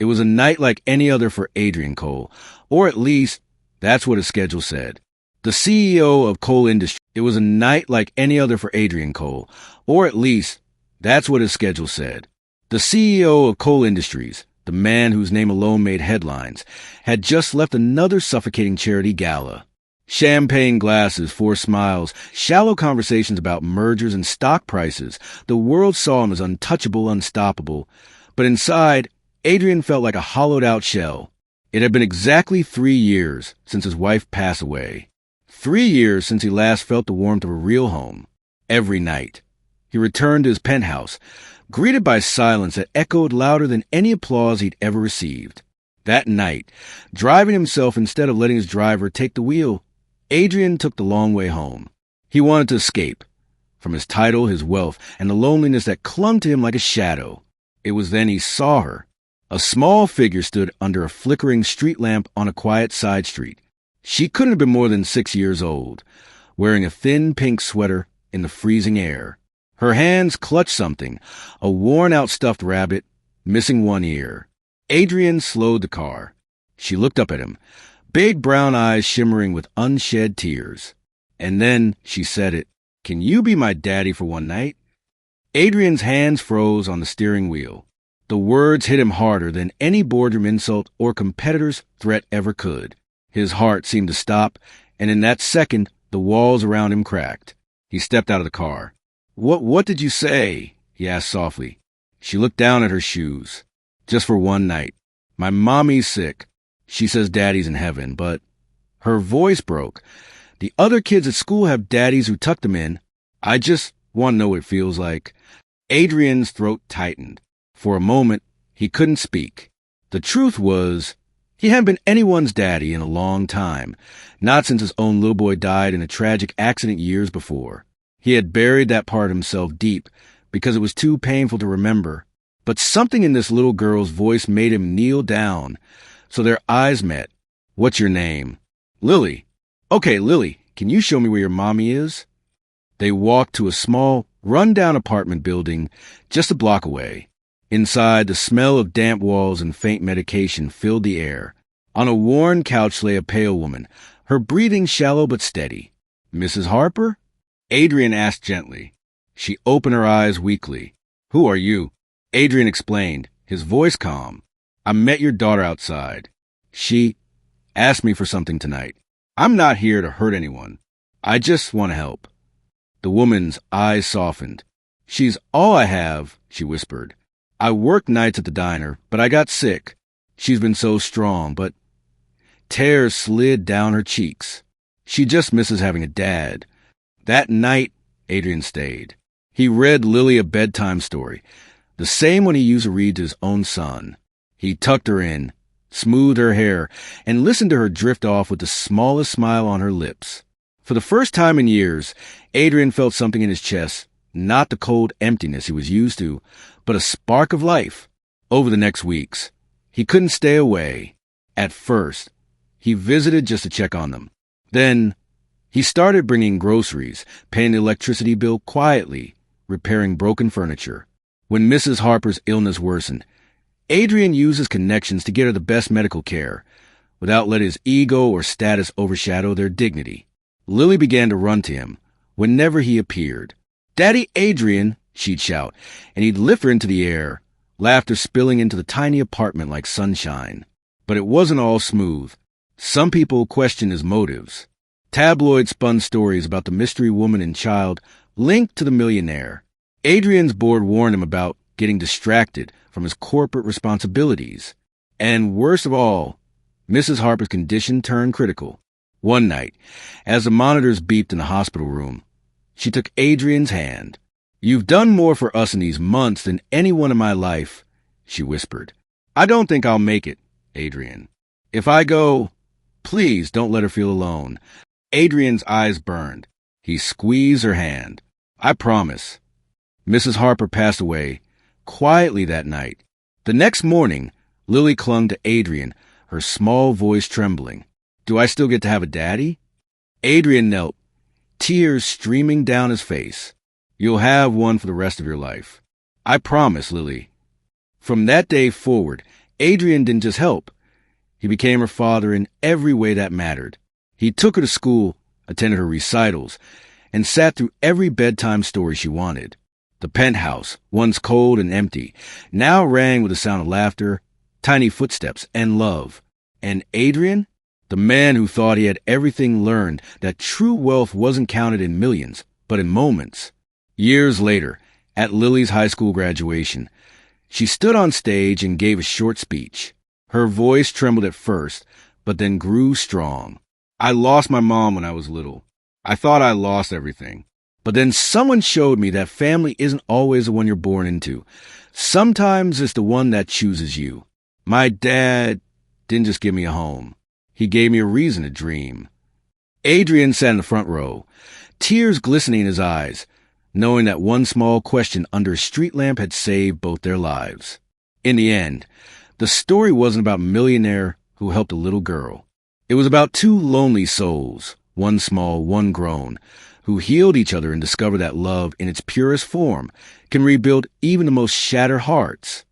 It was a night like any other for Adrian Cole, or at least that's what his schedule said. The CEO of Cole Industries. It was a night like any other for Adrian Cole, or at least that's what his schedule said. The CEO of Cole Industries, the man whose name alone made headlines, had just left another suffocating charity gala. Champagne glasses, forced smiles, shallow conversations about mergers and stock prices. The world saw him as untouchable, unstoppable. But inside, Adrian felt like a hollowed-out shell. It had been exactly 3 years since his wife passed away. 3 years since he last felt the warmth of a real home. Every night, he returned to his penthouse, greeted by silence that echoed louder than any applause he'd ever received. That night, driving himself instead of letting his driver take the wheel, Adrian took the long way home. He wanted to escape from his title, his wealth, and the loneliness that clung to him like a shadow. It was then he saw her. A small figure stood under a flickering street lamp on a quiet side street. She couldn't have been more than 6 years old, wearing a thin pink sweater in the freezing air. Her hands clutched something, a worn-out stuffed rabbit, missing one ear. Adrian slowed the car. She looked up at him, big brown eyes shimmering with unshed tears. And then she said it. "Can you be my daddy for one night?" Adrian's hands froze on the steering wheel. The words hit him harder than any boardroom insult or competitor's threat ever could. His heart seemed to stop, and in that second, the walls around him cracked. He stepped out of the car. What did you say?" he asked softly. She looked down at her shoes. "Just for one night. My mommy's sick. She says daddy's in heaven, but..." Her voice broke. "The other kids at school have daddies who tuck them in. I just want to know what it feels like." Adrian's throat tightened. For a moment, he couldn't speak. The truth was, he hadn't been anyone's daddy in a long time, not since his own little boy died in a tragic accident years before. He had buried that part of himself deep because it was too painful to remember. But something in this little girl's voice made him kneel down, so their eyes met. "What's your name?" "Lily." "Okay, Lily, can you show me where your mommy is?" They walked to a small, run-down apartment building just a block away. Inside, the smell of damp walls and faint medication filled the air. On a worn couch lay a pale woman, her breathing shallow but steady. "Mrs. Harper?" Adrian asked gently. She opened her eyes weakly. "Who are you?" Adrian explained, his voice calm. "I met your daughter outside. She asked me for something tonight. I'm not here to hurt anyone. I just want to help." The woman's eyes softened. "She's all I have," she whispered. "I work nights at the diner, but I got sick. She's been so strong, but..." Tears slid down her cheeks. "She just misses having a dad." That night, Adrian stayed. He read Lily a bedtime story, the same one he used to read to his own son. He tucked her in, smoothed her hair, and listened to her drift off with the smallest smile on her lips. For the first time in years, Adrian felt something in his chest, not the cold emptiness he was used to, but a spark of life. Over the next weeks, he couldn't stay away. At first, he visited just to check on them. Then, he started bringing groceries, paying the electricity bill quietly, repairing broken furniture. When Mrs. Harper's illness worsened, Adrian used his connections to get her the best medical care, without letting his ego or status overshadow their dignity. Lily began to run to him whenever he appeared. "Daddy Adrian," she'd shout, and he'd lift her into the air, laughter spilling into the tiny apartment like sunshine. But it wasn't all smooth. Some people questioned his motives. Tabloids spun stories about the mystery woman and child linked to the millionaire. Adrian's board warned him about getting distracted from his corporate responsibilities. And worst of all, Mrs. Harper's condition turned critical. One night, as the monitors beeped in the hospital room, she took Adrian's hand. "You've done more for us in these months than anyone in my life," she whispered. "I don't think I'll make it, Adrian. If I go, please don't let her feel alone." Adrian's eyes burned. He squeezed her hand. "I promise." Mrs. Harper passed away quietly that night. The next morning, Lily clung to Adrian, her small voice trembling. "Do I still get to have a daddy?" Adrian knelt, tears streaming down his face. "You'll have one for the rest of your life." "I promise, Lily." From that day forward, Adrian didn't just help. He became her father in every way that mattered. He took her to school, attended her recitals, and sat through every bedtime story she wanted. The penthouse, once cold and empty, now rang with the sound of laughter, tiny footsteps, and love. And Adrian, the man who thought he had everything, learned that true wealth wasn't counted in millions, but in moments. Years later, at Lily's high school graduation, she stood on stage and gave a short speech. Her voice trembled at first, but then grew strong. I lost my mom when I was little. I thought I lost everything. But then someone showed me that family isn't always the one you're born into. Sometimes it's the one that chooses you. My dad didn't just give me a home. He gave me a reason to dream. Adrian sat in the front row, tears glistening in his eyes, knowing that one small question under a street lamp had saved both their lives. In the end, the story wasn't about Millionaire who helped a little girl. It was about two lonely souls, one small, one grown, who healed each other and discovered that love in its purest form can rebuild even the most shattered hearts.